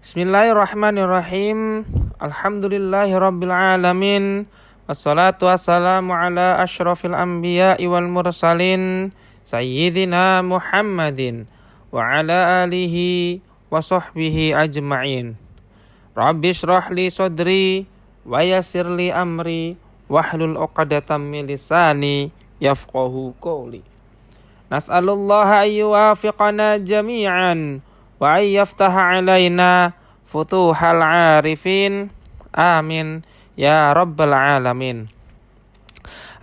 Bismillahirrahmanirrahim. Alhamdulillahirabbil alamin. Wassalatu wassalamu ala asyrafil anbiya'i wal mursalin sayyidina Muhammadin wa ala alihi wa sahbihi ajma'in. Rabbi shrah li sadri wa yassir li amri wahlul 'uqdatam min lisani yafqahu qawli. Nas'alullaha ayyuwafiqana jami'an wa ayyaftaha alaina futuhal arifin. Amin ya rabbal alamin.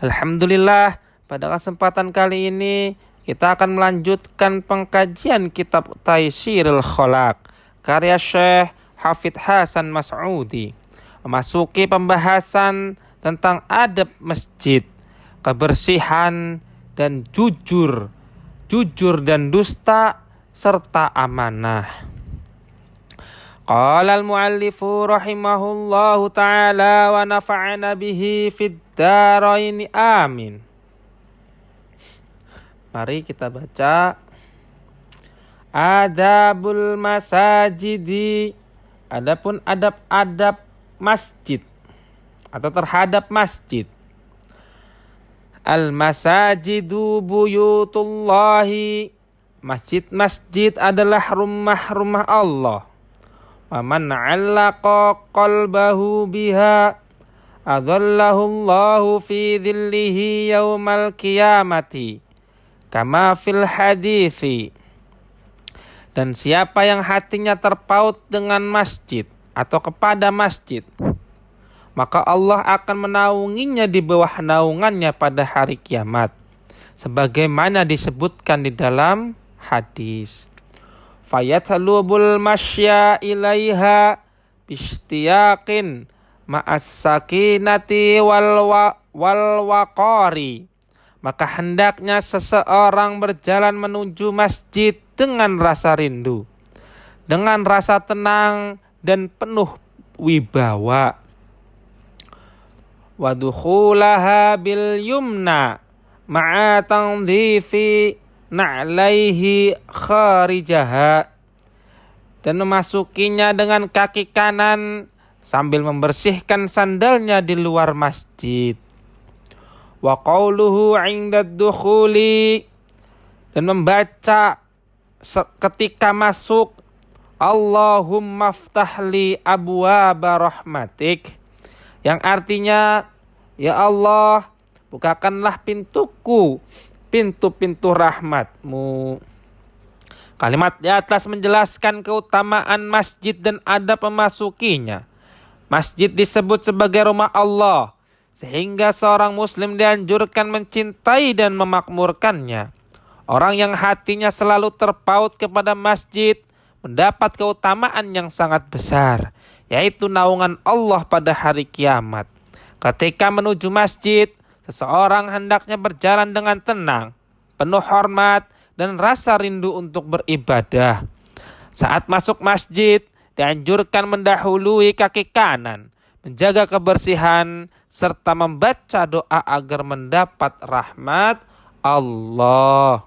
Alhamdulillah, pada kesempatan kali ini kita akan melanjutkan pengkajian kitab Taysirul Khalaq karya Syekh Hafidz Hasan Mas'udi, memasuki pembahasan tentang adab masjid, kebersihan dan jujur dan dusta serta amanah. Qala al-muallifu rahimahullahu ta'ala wa nafa'ana bihi fid dharaini amin. Mari kita baca adabul masajidi. Adapun adab-adab masjid atau terhadap masjid. Al-masajidu buyutullahi. Masjid-masjid adalah rumah-rumah Allah. Wa man 'allaqa qalbahu biha adallahu Allahu fi dhillihi yaumal qiyamati kama fil hadithi. Dan siapa yang hatinya terpaut dengan masjid atau kepada masjid, maka Allah akan menaunginya di bawah naungannya pada hari kiamat, sebagaimana disebutkan di dalam hadis. Fayatlubul masya ilaiha bistiyaqin ma'as sakinati wal waqari. Maka hendaknya seseorang berjalan menuju masjid dengan rasa rindu, dengan rasa tenang dan penuh wibawa. Wa dukhulaha bil yumna ma'a tandhifi na'laihi kharijaha. Dan memasukinya dengan kaki kanan sambil membersihkan sandalnya di luar masjid. Wa qawluhu 'inda dukhuli. Dan membaca ketika masuk, Allahumma ftahli abwaaba rahmatik, yang artinya, ya Allah, bukakanlah pintuku, pintu-pintu rahmatmu. Kalimat di atas menjelaskan keutamaan masjid dan adab memasukinya. Masjid disebut sebagai rumah Allah, sehingga seorang muslim dianjurkan mencintai dan memakmurkannya. Orang yang hatinya selalu terpaut kepada masjid mendapat keutamaan yang sangat besar, yaitu naungan Allah pada hari kiamat. Ketika menuju masjid, seseorang hendaknya berjalan dengan tenang, penuh hormat dan rasa rindu untuk beribadah. Saat masuk masjid, dianjurkan mendahului kaki kanan, menjaga kebersihan, serta membaca doa agar mendapat rahmat Allah.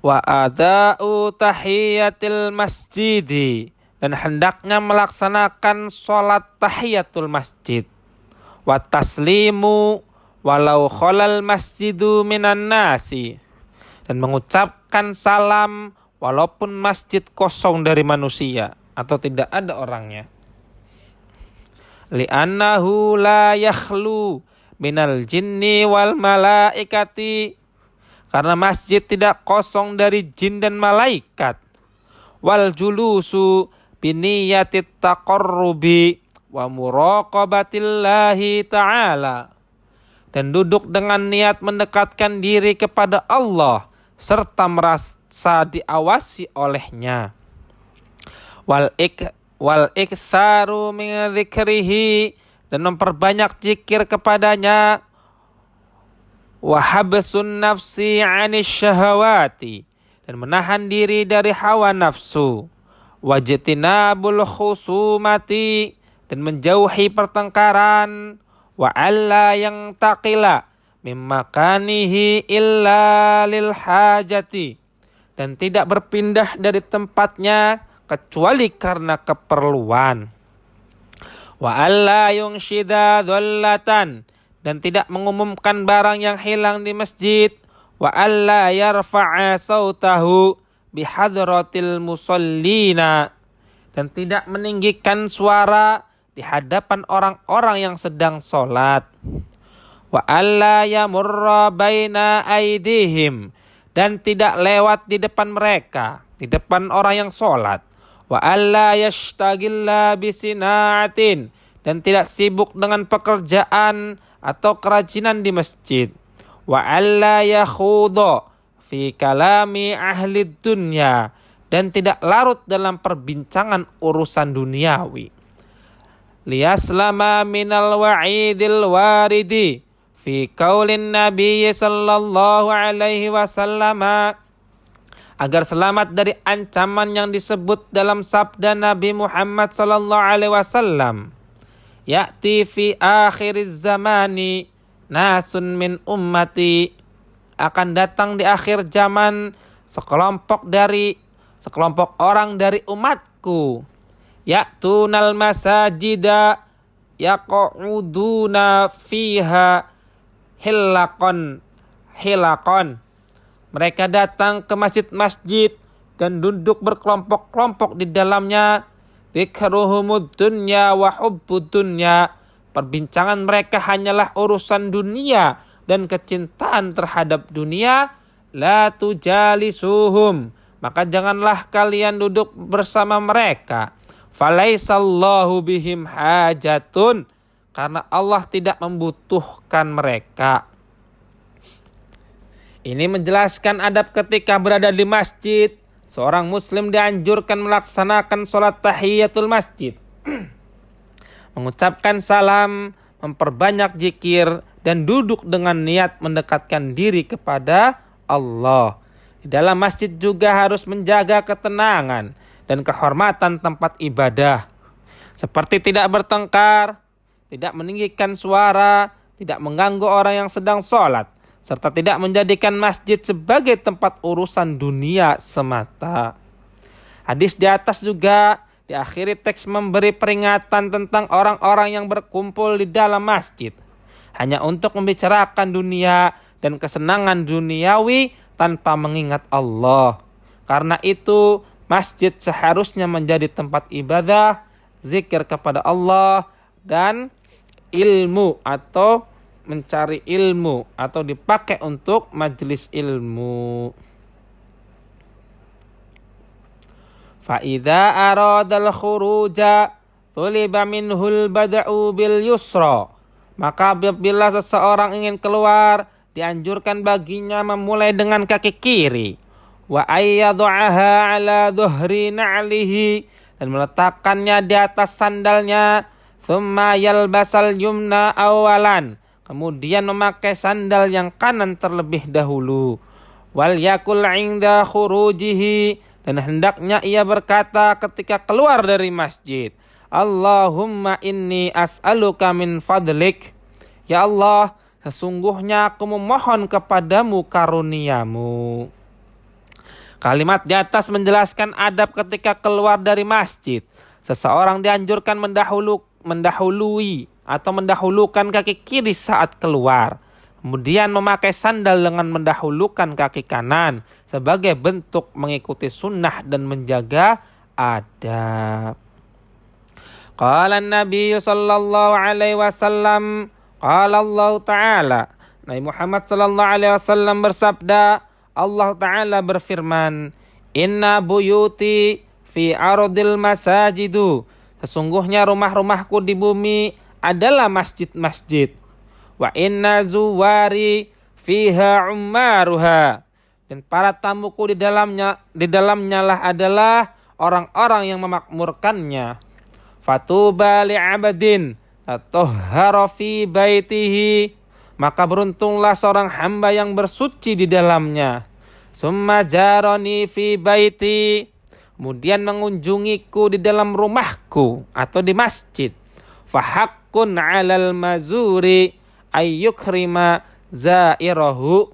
Wa ada'u tahiyatil masjidi. Dan hendaknya melaksanakan sholat tahiyatul masjid. Wa taslimu walau kholal masjidu minan nasi. Dan mengucapkan salam walaupun masjid kosong dari manusia atau tidak ada orangnya. Li'annahu la yakhlu minal jinni wal malaikati. Karena masjid tidak kosong dari jin dan malaikat. Wal julusu biniyatit taqarrubi wa muraqabatillahi ta'ala. Dan duduk dengan niat mendekatkan diri kepada Allah serta merasa diawasi olehnya. Wal iktsaru min dzikrihi, dan memperbanyak zikir kepadanya. Wa habsun nafsi 'anis syahawati, dan menahan diri dari hawa nafsu. Wajtinabul khusumati, dan menjauhi pertengkaran. Wa alla yang taqila mimmakanihi illa lil hajati, dan tidak berpindah dari tempatnya kecuali karena keperluan. Wa alla yunshida dhallatan, dan tidak mengumumkan barang yang hilang di masjid. Wa alla yarfa'a sautahu bihadratil musallina, dan tidak meninggikan suara di hadapan orang-orang yang sedang sholat. Wa alla yamurra baina aidihim, dan tidak lewat di depan mereka, di depan orang yang sholat. Wa alla yashtagilla bisina'atin, dan tidak sibuk dengan pekerjaan atau kerajinan di masjid. Wa alla yakhudha fi kalami ahli dunya, dan tidak larut dalam perbincangan urusan duniawi. Liyaslama minal wa'idil waridi fi qaulin Nabi sallallahu alaihi wasallam, agar selamat dari ancaman yang disebut dalam sabda Nabi Muhammad sallallahu alaihi wasallam. Ya'ti fi akhiriz zamani nasun min ummati, akan datang di akhir zaman sekelompok orang dari umatku. Ya'tunal masajida yaq'uduna fiha hilaqan. Mereka datang ke masjid-masjid dan duduk berkelompok-kelompok di dalamnya. Dzikruhumud dunya wa hubbud dunya, perbincangan mereka hanyalah urusan dunia dan kecintaan terhadap dunia. La tujalisuhum, maka janganlah kalian duduk bersama mereka. Falaisallahu bihim hajatun, karena Allah tidak membutuhkan mereka. Ini menjelaskan adab ketika berada di masjid. Seorang muslim dianjurkan melaksanakan sholat tahiyatul masjid, mengucapkan salam, memperbanyak zikir, dan duduk dengan niat mendekatkan diri kepada Allah. Di dalam masjid juga harus menjaga ketenangan dan kehormatan tempat ibadah, seperti tidak bertengkar, tidak meninggikan suara, tidak mengganggu orang yang sedang sholat, serta tidak menjadikan masjid sebagai tempat urusan dunia semata. Hadis di atas juga di akhiri teks memberi peringatan tentang orang-orang yang berkumpul di dalam masjid hanya untuk membicarakan dunia dan kesenangan duniawi tanpa mengingat Allah. Karena itu masjid seharusnya menjadi tempat ibadah, zikir kepada Allah, dan ilmu atau mencari ilmu atau dipakai untuk majelis ilmu. Fa'idha aradal khuruja tuliba minhul bada'u bil yusra, maka apabila seseorang ingin keluar, dianjurkan baginya memulai dengan kaki kiri. Wa ayyadu'aha ala dhuhri na'lihi, dan meletakkannya di atas sandalnya. Thumma yalbasal yumna awalan, kemudian memakai sandal yang kanan terlebih dahulu. Wal yakul inda khurujihi, dan hendaknya ia berkata ketika keluar dari masjid, Allahumma inni as'aluka min fadlik, ya Allah, sesungguhnya aku memohon kepadamu karuniamu. Kalimat di atas menjelaskan adab ketika keluar dari masjid. Seseorang dianjurkan mendahului atau mendahulukan kaki kiri saat keluar, kemudian memakai sandal dengan mendahulukan kaki kanan sebagai bentuk mengikuti sunnah dan menjaga adab. Qala Nabi sallallahu alaihi wasallam, qala Allah Ta'ala, Nabi Muhammad sallallahu alaihi wasallam bersabda, Allah Ta'ala berfirman, Inna buyuti fi ardil masajidu, sesungguhnya rumah-rumahku di bumi adalah masjid-masjid. Wa inna zuwari fiha ummaruha, dan para tamuku di dalamnya lah adalah orang-orang yang memakmurkannya. Fatuba li'abadin tatahhara fi baitihi, maka beruntunglah seorang hamba yang bersuci di dalamnya. Summa jarani fi baiti, kemudian mengunjungiku di dalam rumahku atau di masjid. Fahaqqun 'alal mazuri ayyukrima zairahu,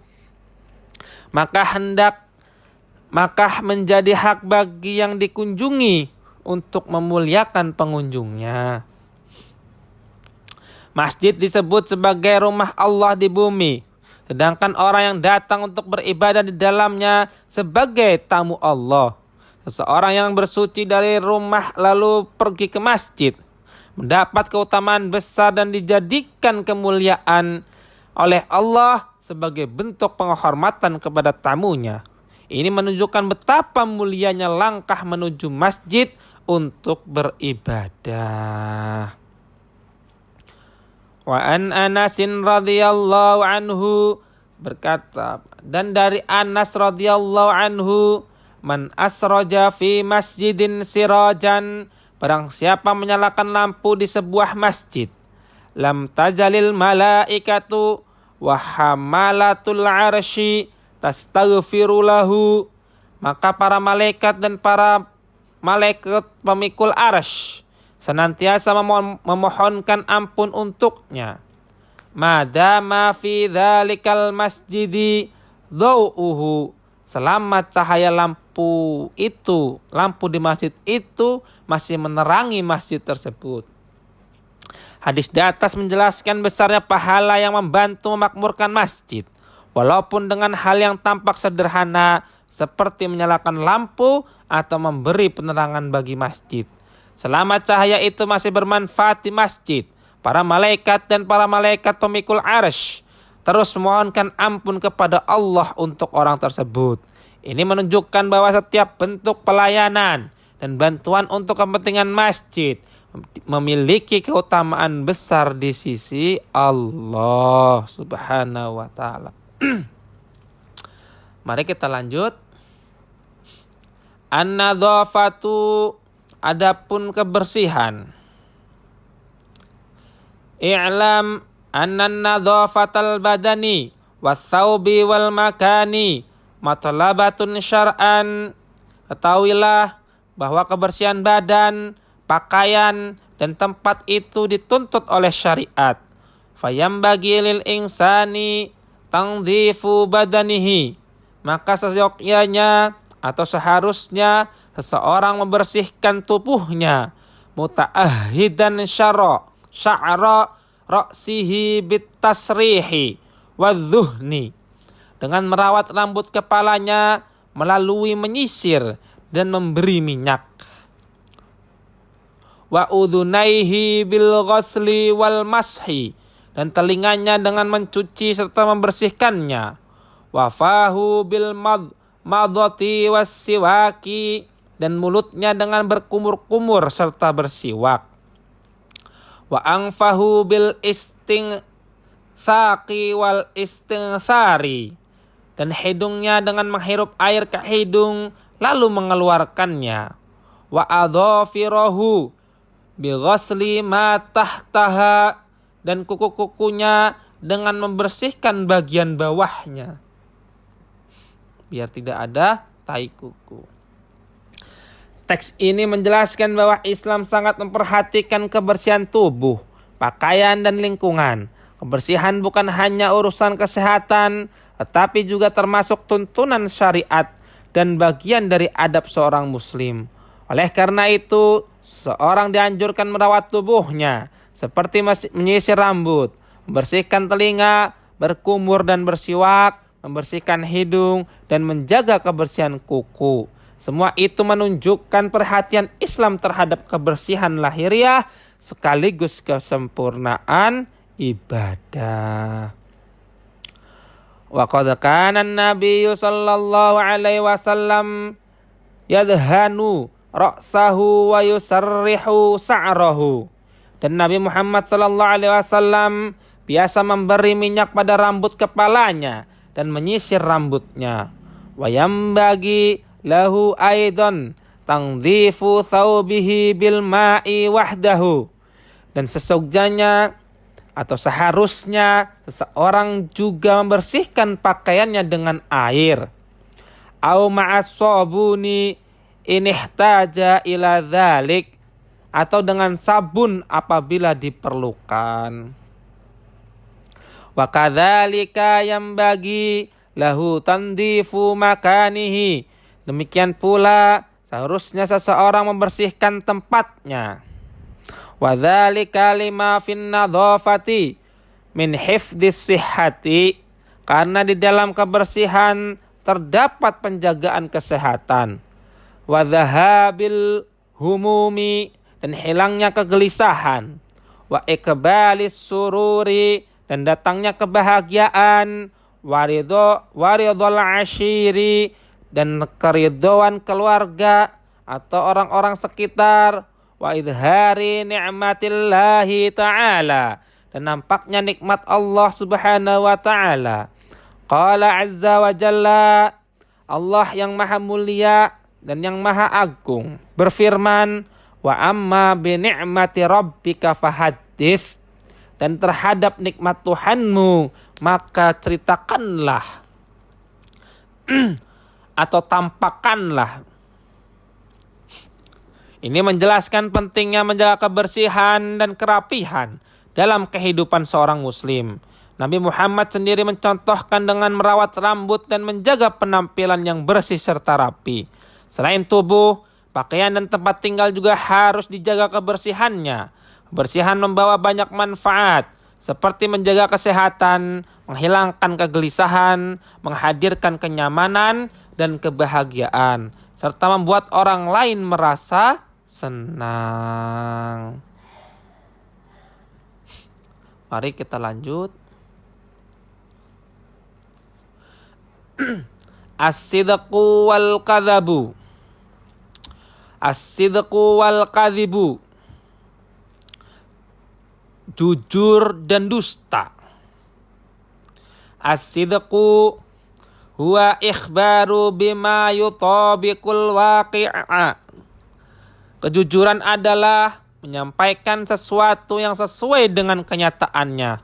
maka hendak maka menjadi hak bagi yang dikunjungi untuk memuliakan pengunjungnya. Masjid disebut sebagai rumah Allah di bumi, sedangkan orang yang datang untuk beribadah di dalamnya sebagai tamu Allah. Seseorang yang bersuci dari rumah lalu pergi ke masjid mendapat keutamaan besar dan dijadikan kemuliaan oleh Allah sebagai bentuk penghormatan kepada tamunya. Ini menunjukkan betapa mulianya langkah menuju masjid untuk beribadah. Wa an Anasin radhiyallahu anhu berkata, dan dari Anas radhiyallahu anhu, man asraja fi masjidin sirajan, barang siapa menyalakan lampu di sebuah masjid, lam tazalil malaikatu wa hamalatul arsy tastaghfiru lahu, maka para malaikat dan para malaikat pemikul arsy senantiasa memohonkan ampun untuknya. Madama fi dzalikal masjidi dhau'uhu, selama cahaya lampu di masjid itu masih menerangi masjid tersebut. Hadis di atas menjelaskan besarnya pahala yang membantu memakmurkan masjid, walaupun dengan hal yang tampak sederhana seperti menyalakan lampu atau memberi penerangan bagi masjid. Selama cahaya itu masih bermanfaat di masjid, para malaikat dan para malaikat pemikul arsy terus memohonkan ampun kepada Allah untuk orang tersebut. Ini menunjukkan bahwa setiap bentuk pelayanan dan bantuan untuk kepentingan masjid memiliki keutamaan besar di sisi Allah Subhanahu wa ta'ala. Mari kita lanjut. An-nadhafatu, adapun kebersihan. I'lam annan nadhafatal badani wathaubi wal makani matlabatun syar'an. Ketahuilah bahwa kebersihan badan, pakaian, dan tempat itu dituntut oleh syariat. Fayambagi lil insani tangdhifu badanihi, maka seyogyanya atau seharusnya seseorang membersihkan tubuhnya, muta'ahidan sya'ra ra'sihi bitasrihi wadzuhni, dengan merawat rambut kepalanya melalui menyisir dan memberi minyak. Wa udhunaihi bil ghasli wal mashi, dan telinganya dengan mencuci serta membersihkannya. Wa fahu bil madhati was siwaki, dan mulutnya dengan berkumur-kumur serta bersiwak. Wa anfahu bil istinthaqi wal istinthari, dan hidungnya dengan menghirup air ke hidung lalu mengeluarkannya. Wa adhafirahu bi ghasli ma tahtaha, dan kuku-kukunya dengan membersihkan bagian bawahnya biar tidak ada tai kuku. Teks ini menjelaskan bahwa Islam sangat memperhatikan kebersihan tubuh, pakaian, dan lingkungan. Kebersihan bukan hanya urusan kesehatan, tetapi juga termasuk tuntunan syariat dan bagian dari adab seorang muslim. Oleh karena itu, seorang dianjurkan merawat tubuhnya, seperti menyisir rambut, membersihkan telinga, berkumur dan bersiwak, membersihkan hidung, dan menjaga kebersihan kuku. Semua itu menunjukkan perhatian Islam terhadap kebersihan lahiriah sekaligus kesempurnaan ibadah. Wa qad kana an-nabiy sallallahu alaihi wasallam yadhanu ra'sahu wa yusarrihu sa'rahu. Dan Nabi Muhammad sallallahu alaihi wasallam biasa memberi minyak pada rambut kepalanya dan menyisir rambutnya. Wa yambagi lahu aidan tangdhifu thawbihi bil ma'i wahdahu, dan sesugjanya atau seharusnya seseorang juga membersihkan pakaiannya dengan air. Au ma'as sabuni in ihtaja ila dzalik, atau dengan sabun apabila diperlukan. Wa kadzalika yambagi lahu tandhifu makanihi Demikian pula seharusnya seseorang membersihkan tempatnya. Wa dzalika lima fin nadzafati min hifdzis sihhati, karena di dalam kebersihan terdapat penjagaan kesehatan. Wa dzahabil humumi, dan hilangnya kegelisahan. Wa iqbalis sururi, dan datangnya kebahagiaan. Waridul ashiri, dan keridhaan keluarga atau orang-orang sekitar. Wa idhari ni'matillahi ta'ala, dan nampaknya nikmat Allah subhanahu wa ta'ala. Qala azza wa jalla, Allah yang maha mulia dan yang maha agung berfirman, wa amma bi ni'mati rabbika fahaddits, dan terhadap nikmat Tuhanmu maka ceritakanlah atau tampakkanlah. Ini menjelaskan pentingnya menjaga kebersihan dan kerapihan dalam kehidupan seorang muslim. Nabi Muhammad sendiri mencontohkan dengan merawat rambut dan menjaga penampilan yang bersih serta rapi. Selain tubuh, pakaian dan tempat tinggal juga harus dijaga kebersihannya. Kebersihan membawa banyak manfaat, seperti menjaga kesehatan, menghilangkan kegelisahan, menghadirkan kenyamanan dan kebahagiaan, serta membuat orang lain merasa senang. Mari kita lanjut. As-sidqu wal kadzabu. As-sidqu wal kadzibu, jujur dan dusta. As-sidqu huwa ikhbaru bima yutabiqul waqi'a. Kejujuran adalah menyampaikan sesuatu yang sesuai dengan kenyataannya.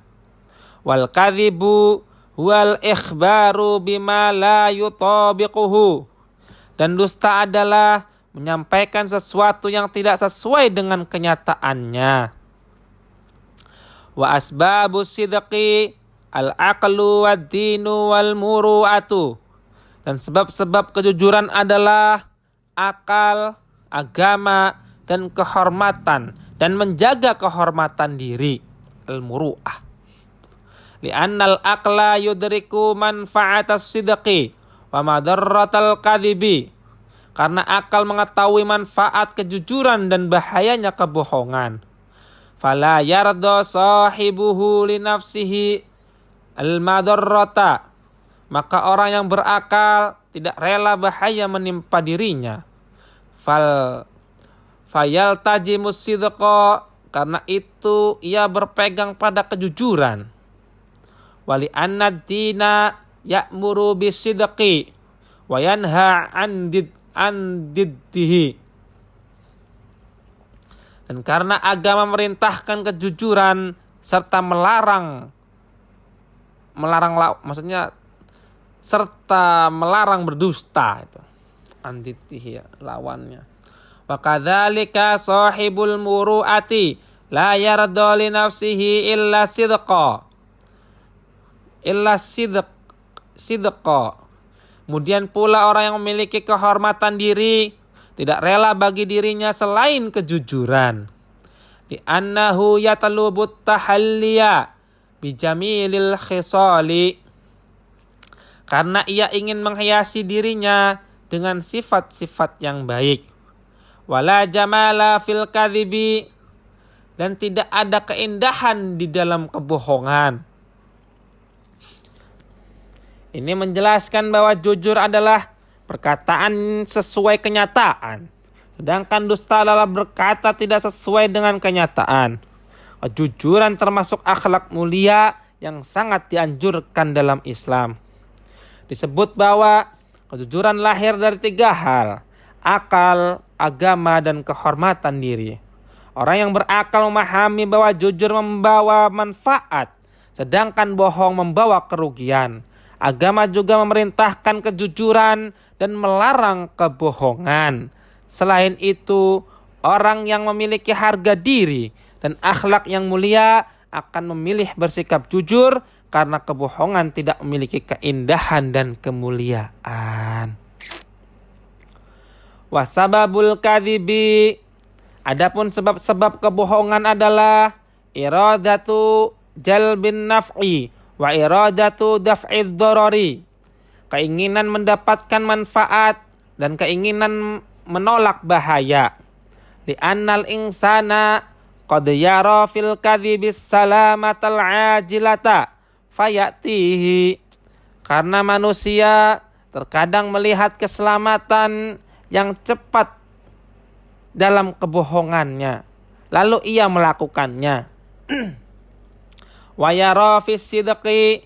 Wal kadzibu wal ikhbaru bima la yutabiquhu. Dan dusta adalah menyampaikan sesuatu yang tidak sesuai dengan kenyataannya. Wa asbabus sidqi al-aqlu wad-dinu wal muru'atu. Dan sebab-sebab kejujuran adalah akal, agama, dan kehormatan, dan menjaga kehormatan diri, al-muru'ah. Li'annal aqla yudriku manfa'atas sidqi wa madarratal kadhibi. Karena akal mengetahui manfaat kejujuran dan bahayanya kebohongan. Fala yarda sahibuhu li nafsihi al-madarrata. Maka orang yang berakal tidak rela bahaya menimpa dirinya. Fayaltajimus sidqa, karena itu ia berpegang pada kejujuran. Wali annad dina ya'muru bisidqi wa yanha an diddihi. Dan karena agama memerintahkan kejujuran serta melarang berdusta, itu andiddihi lawannya. Wa kadzalika sahibul muru'ati la yarda li nafsihi illa sidqa. Kemudian pula orang yang memiliki kehormatan diri tidak rela bagi dirinya selain kejujuran. Di annahu yatalubut tahalliya bijamilil khisali. Karena ia ingin menghiasi dirinya dengan sifat-sifat yang baik. Wala jamala fil kadhibi, dan tidak ada keindahan di dalam kebohongan. Ini menjelaskan bahwa jujur adalah perkataan sesuai kenyataan, sedangkan dusta adalah berkata tidak sesuai dengan kenyataan. Kejujuran termasuk akhlak mulia yang sangat dianjurkan dalam Islam. Disebut bahwa kejujuran lahir dari 3 hal: akal, agama, dan kehormatan diri. Orang yang berakal memahami bahwa jujur membawa manfaat, sedangkan bohong membawa kerugian. Agama juga memerintahkan kejujuran dan melarang kebohongan. Selain itu, orang yang memiliki harga diri dan akhlak yang mulia akan memilih bersikap jujur karena kebohongan tidak memiliki keindahan dan kemuliaan. Wasababul kadhibi, adapun sebab-sebab kebohongan adalah iradatu jalbin naf'i wa iradatu daf'id dharari, keinginan mendapatkan manfaat dan keinginan menolak bahaya. Li'annal insana qad yara fil kadhibis salamatal ajilata fayatihi, karena manusia terkadang melihat keselamatan yang cepat dalam kebohongannya, lalu ia melakukannya. Wa yara fis sidqi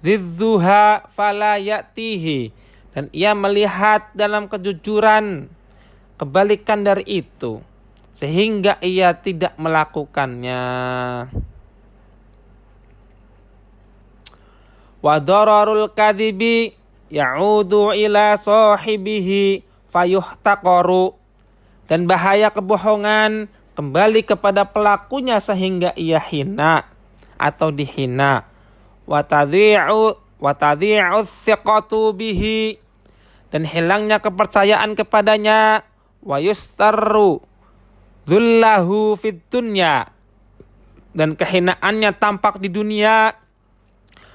dzidduha fala yatihi, dan ia melihat dalam kejujuran kebalikan dari itu sehingga ia tidak melakukannya. Wa dararul kadhibi ya'udu ila sahibihi fayuhtaqaru, dan bahaya kebohongan kembali kepada pelakunya sehingga ia hina atau dihina. Wa tadhi'u thiqatu bihi, dan hilangnya kepercayaan kepadanya. Wa yustarru dhullahu fid dunya, dan kehinaannya tampak di dunia.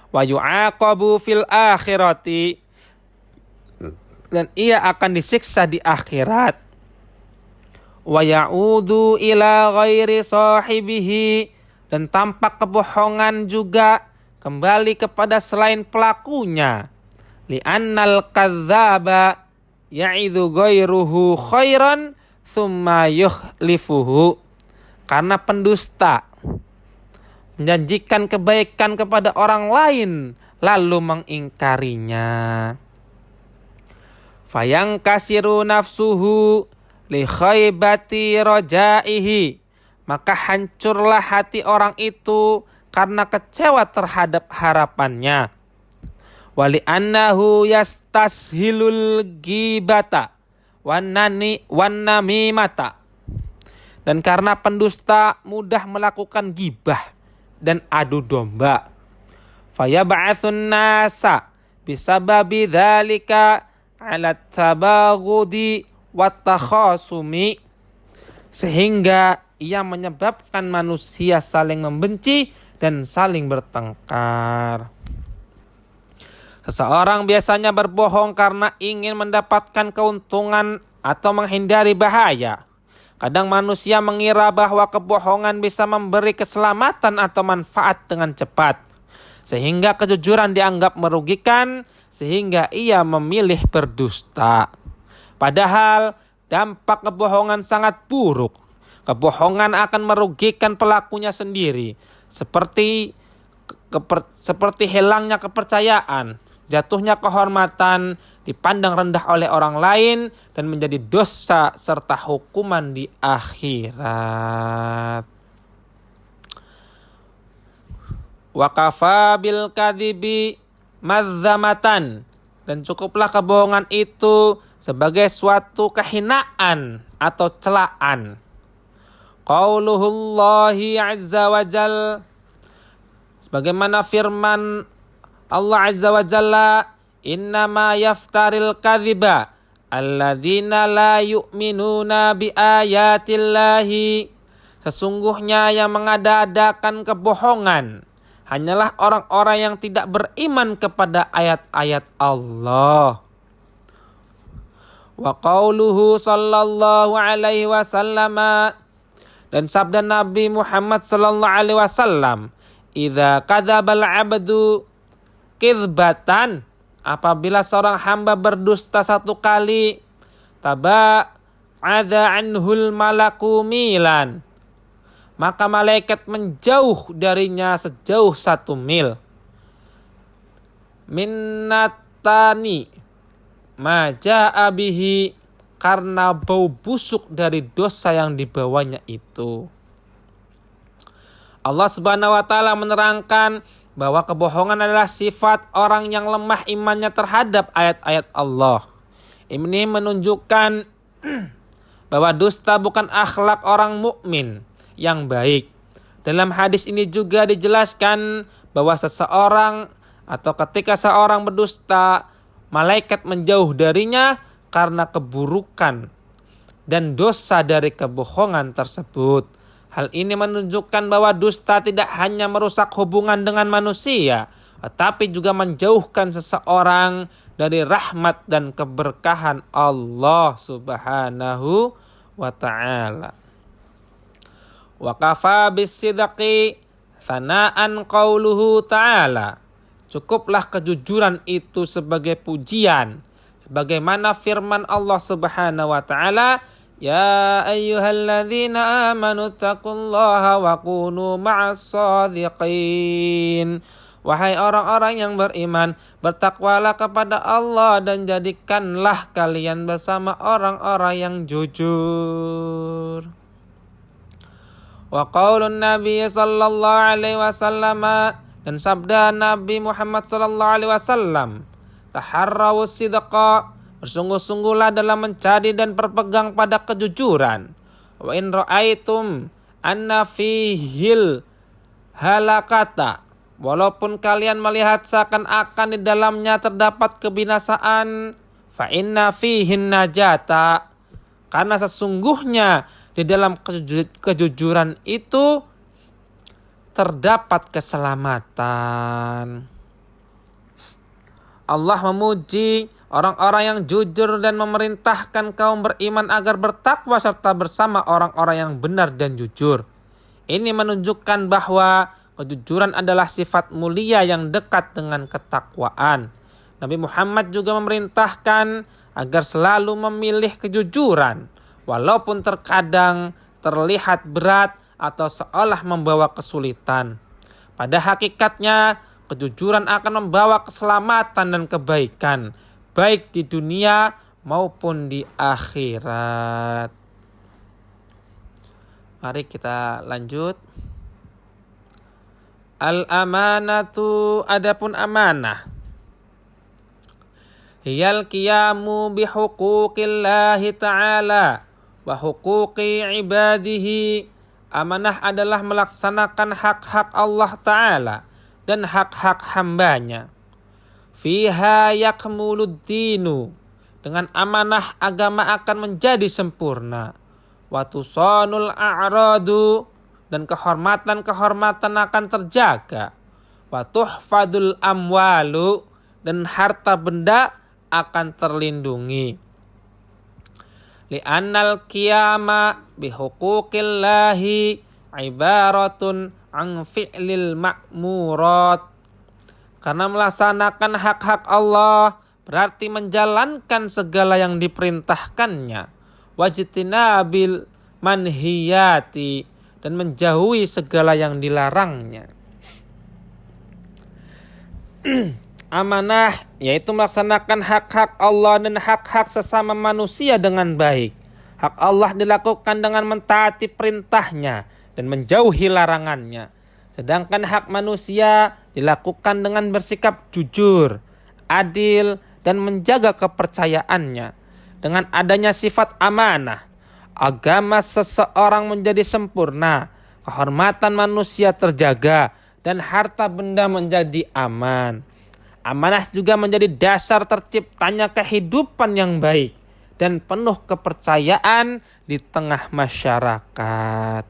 Wa yu'aqabu fil akhirati, dan ia akan disiksa di akhirat. Wa ya'udu ila ghairi sahibihi, dan tampak kebohongan juga kembali kepada selain pelakunya. Li'annal kadzdzaba ya'idhu ghairuhu khairan thumma yukhlifuhu, karena pendusta menjanjikan kebaikan kepada orang lain lalu mengingkarinya. Fayankasiru nafsuhu li khaybati rajaihi, maka hancurlah hati orang itu karena kecewa terhadap harapannya. Wali annahu yastashilul ghibata wan namimata, dan karena pendusta mudah melakukan ghibah dan adu domba. Fayab'atsun nasa bisababi dzalika 'ala tabaghudi wat takhasumi, sehingga ia menyebabkan manusia saling membenci dan saling bertengkar. Seseorang biasanya berbohong karena ingin mendapatkan keuntungan atau menghindari bahaya. Kadang manusia mengira bahwa kebohongan bisa memberi keselamatan atau manfaat dengan cepat, sehingga kejujuran dianggap merugikan, sehingga ia memilih berdusta. Padahal dampak kebohongan sangat buruk. Kebohongan akan merugikan pelakunya sendiri, seperti hilangnya kepercayaan, jatuhnya kehormatan, dipandang rendah oleh orang lain, dan menjadi dosa serta hukuman di akhirat. Wa kafa bil kadhibi madzamatan, dan cukuplah kebohongan itu sebagai suatu kehinaan atau celaan. Qauluhullahi azza wa jalla, sebagaimana firman Allah azza wa jalla, innama yaftaril kadhiba alladzina la yu'minuna bi ayatillahi, sesungguhnya yang mengada-adakan kebohongan hanyalah orang-orang yang tidak beriman kepada ayat-ayat Allah. Wa qauluhu sallallahu alaihi wasallam, dan sabda Nabi Muhammad sallallahu alaihi wasallam, idza kadzabal 'abdu kizbatan, apabila seorang hamba berdusta satu kali, taba'adha anhul malaku milan, maka malaikat menjauh darinya sejauh 1 mil. Minnatani maja'a bihi, karena bau busuk dari dosa yang dibawanya itu. Allah Subhanahu wa taala menerangkan bahwa kebohongan adalah sifat orang yang lemah imannya terhadap ayat-ayat Allah. Ini menunjukkan bahwa dusta bukan akhlak orang mukmin yang baik. Dalam hadis ini juga dijelaskan bahwa seseorang atau ketika seorang berdusta, malaikat menjauh darinya karena keburukan dan dosa dari kebohongan tersebut. Hal ini menunjukkan bahwa dusta tidak hanya merusak hubungan dengan manusia, tetapi juga menjauhkan seseorang dari rahmat dan keberkahan Allah Subhanahu wa ta'ala. Wa kafa bis-sidqi thana'an qauluhu ta'ala. Cukuplah kejujuran itu sebagai pujian, sebagaimana firman Allah Subhanahu wa ta'ala, ya ayyuhalladzina amanu taqullaha wa kunu ma'as shadiqin. Wahai orang-orang yang beriman, bertakwalah kepada Allah dan jadikanlah kalian bersama orang-orang yang jujur. Wa qaulun Nabi sallallahu alaihi wasallam, dan sabda Nabi Muhammad sallallahu alaihi wasallam, taharrawus sidqa, bersungguh-sungguhlah dalam mencari dan berpegang pada kejujuran. Wa in ra'aitum anna fihil halakata, walaupun kalian melihat seakan-akan di dalamnya terdapat kebinasaan, fa inna fihin najata, karena sesungguhnya di dalam kejujuran itu terdapat keselamatan. Allah memuji orang-orang yang jujur dan memerintahkan kaum beriman agar bertakwa serta bersama orang-orang yang benar dan jujur. Ini menunjukkan bahwa kejujuran adalah sifat mulia yang dekat dengan ketakwaan. Nabi Muhammad juga memerintahkan agar selalu memilih kejujuran, walaupun terkadang terlihat berat atau seolah membawa kesulitan. Pada hakikatnya, kejujuran akan membawa keselamatan dan kebaikan, baik di dunia maupun di akhirat. Mari kita lanjut. Al-amanatu, adapun amanah. Hiyal qiyamu bihuquqillahi ta'ala wa huquqi ibadihi. Amanah adalah melaksanakan hak-hak Allah Ta'ala dan hak-hak hambanya. Fiha yakmuluddinu, dengan amanah agama akan menjadi sempurna. Wa tusanul a'radu, dan kehormatan-kehormatan akan terjaga. Wa tuhfadul amwalu, dan harta benda akan terlindungi. Li'annal qiyama bihuquqillahi ibaratun an fi'lil ma'murat. Karena melaksanakan hak-hak Allah berarti menjalankan segala yang diperintahkannya. Wajtinabil manhiyati, dan menjauhi segala yang dilarangnya. Amanah yaitu melaksanakan hak-hak Allah dan hak-hak sesama manusia dengan baik. Hak Allah dilakukan dengan mentaati perintahnya dan menjauhi larangannya. Sedangkan hak manusia dilakukan dengan bersikap jujur, adil, dan menjaga kepercayaannya. Dengan adanya sifat amanah, agama seseorang menjadi sempurna, kehormatan manusia terjaga, dan harta benda menjadi aman. Amanah juga menjadi dasar terciptanya kehidupan yang baik dan penuh kepercayaan di tengah masyarakat.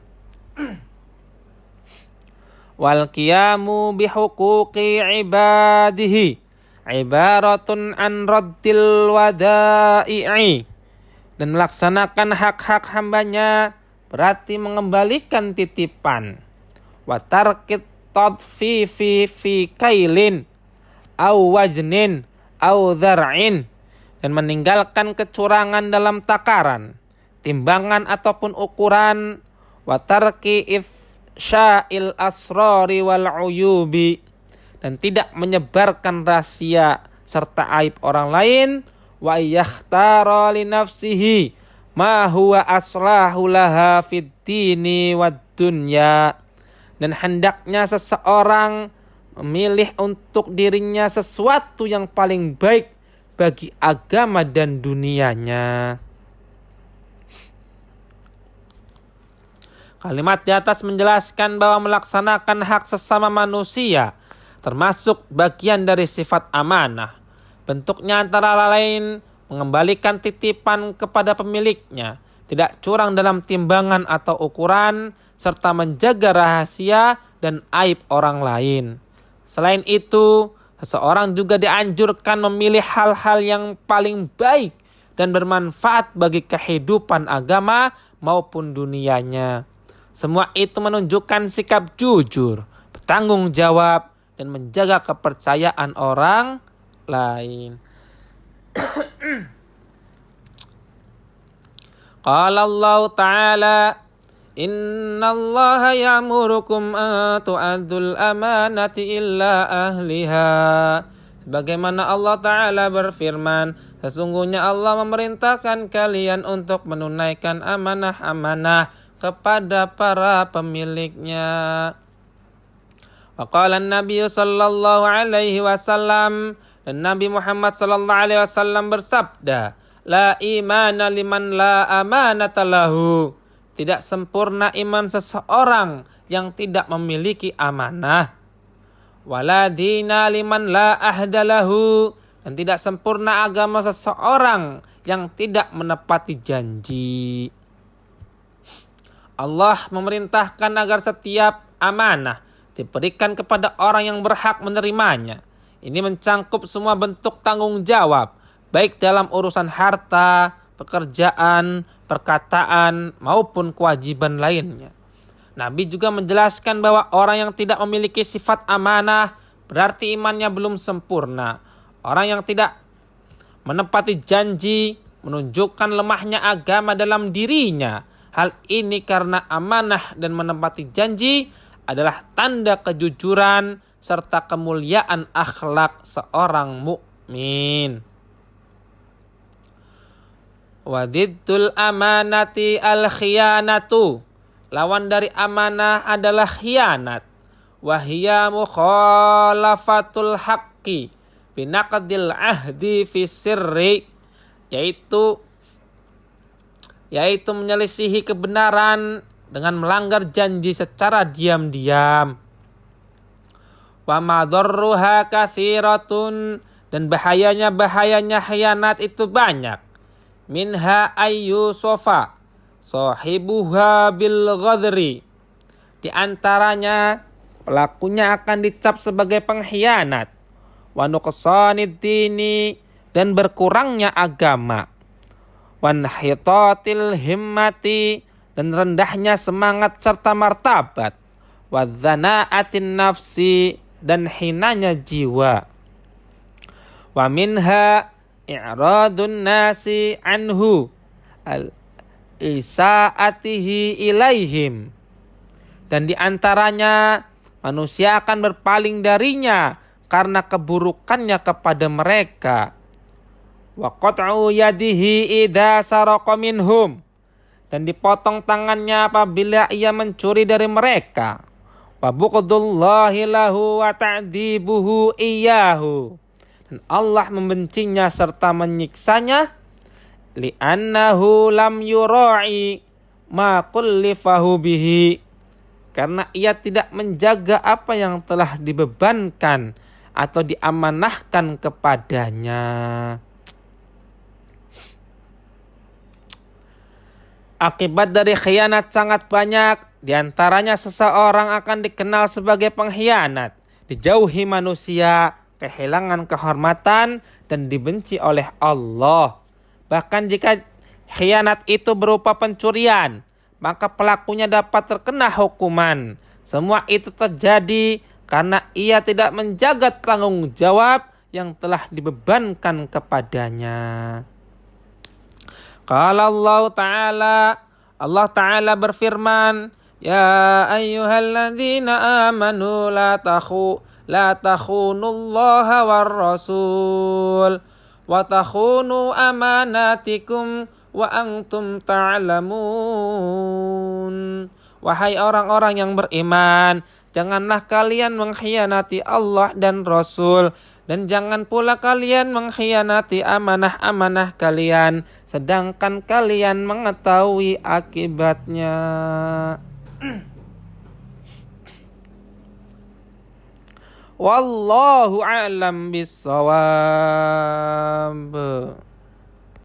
Wal qiyamu bihuquqi ibadihi ibaratun an raddil wada'i'i, dan melaksanakan hak-hak hambanya berarti mengembalikan titipan. Wa tarkit tadfifi fi kailin au wajnin au dhar'in, dan meninggalkan kecurangan dalam takaran, timbangan ataupun ukuran. Wa tarki ifsya'il asrari wal uyubi, dan tidak menyebarkan rahasia serta aib orang lain. Wa yakhtara li nafsihi ma huwa aslahu laha fid dini wad dunya, dan hendaknya seseorang memilih untuk dirinya sesuatu yang paling baik bagi agama dan dunianya. Kalimat di atas menjelaskan bahwa melaksanakan hak sesama manusia termasuk bagian dari sifat amanah. Bentuknya antara lain mengembalikan titipan kepada pemiliknya, tidak curang dalam timbangan atau ukuran, serta menjaga rahasia dan aib orang lain. Selain itu, seseorang juga dianjurkan memilih hal-hal yang paling baik dan bermanfaat bagi kehidupan agama maupun dunianya. Semua itu menunjukkan sikap jujur, bertanggung jawab, dan menjaga kepercayaan orang lain. Qala Allah Ta'ala, Inna Allah ya'murukum an tu'addul amanati illa ahliha. Sebagaimana Allah Ta'ala berfirman, sesungguhnya Allah memerintahkan kalian untuk menunaikan amanah-amanah kepada para pemiliknya. Wa qala Nabi sallallahu alaihi wasallam, dan Nabi Muhammad sallallahu alaihi wasallam bersabda, La imana liman la amanata lahu. Tidak sempurna iman seseorang yang tidak memiliki amanah. Wala dina liman la ahdalahu. Dan tidak sempurna agama seseorang yang tidak menepati janji. Allah memerintahkan agar setiap amanah diberikan kepada orang yang berhak menerimanya. Ini mencangkup semua bentuk tanggung jawab, baik dalam urusan harta, pekerjaan, perkataan, maupun kewajiban lainnya. Nabi juga menjelaskan bahwa orang yang tidak memiliki sifat amanah berarti imannya belum sempurna. Orang yang tidak menepati janji menunjukkan lemahnya agama dalam dirinya. Hal ini karena amanah dan menepati janji adalah tanda kejujuran serta kemuliaan akhlak seorang mukmin. Wadiddul amanati al-khiyanatu. Lawan dari amanah adalah khianat. Wahia mukhalafatul haqqi binaqdil ahdi fi sirri. Yaitu menyelisihi kebenaran dengan melanggar janji secara diam-diam. Wa madarruha katsiratun. Dan bahayanya khianat itu banyak. Minha ayyusofa sahibuha bil ghadri. Di antaranya pelakunya akan dicap sebagai pengkhianat. Wa nuqsanid dini, dan berkurangnya agama. Wa nhitatil himmati, dan rendahnya semangat serta martabat. Wa dhana'atin nafsi, dan hinanya jiwa. Wa minha i'radun nasi anhu al-isaatihi ilaihim. Dan di antaranya manusia akan berpaling darinya karena keburukannya kepada mereka. Wa qat'u yadihi idza saraqa minhum. Dan dipotong tangannya apabila ia mencuri dari mereka. Wa buqdullahi lahu wa ta'dibuhu iyyahu. Dan Allah membencinya serta menyiksanya. Li'annahu lam yura'i ma kullifahu bihi. Karena ia tidak menjaga apa yang telah dibebankan atau diamanahkan kepadanya. Akibat dari khianat sangat banyak. Di antaranya seseorang akan dikenal sebagai pengkhianat, dijauhi manusia, kehilangan kehormatan, dan dibenci oleh Allah. Bahkan jika khianat itu berupa pencurian, maka pelakunya dapat terkena hukuman. Semua itu terjadi karena ia tidak menjaga tanggung jawab yang telah dibebankan kepadanya. Qala Allah Ta'ala berfirman, Ya ayyuhalladzina amanu la takhunullaha war rasul wa takhunu amanatikum wa antum ta'lamun. Wahai orang-orang yang beriman, janganlah kalian mengkhianati Allah dan Rasul, dan jangan pula kalian mengkhianati amanah-amanah kalian, sedangkan kalian mengetahui akibatnya. Wallahu a'lam bissawab.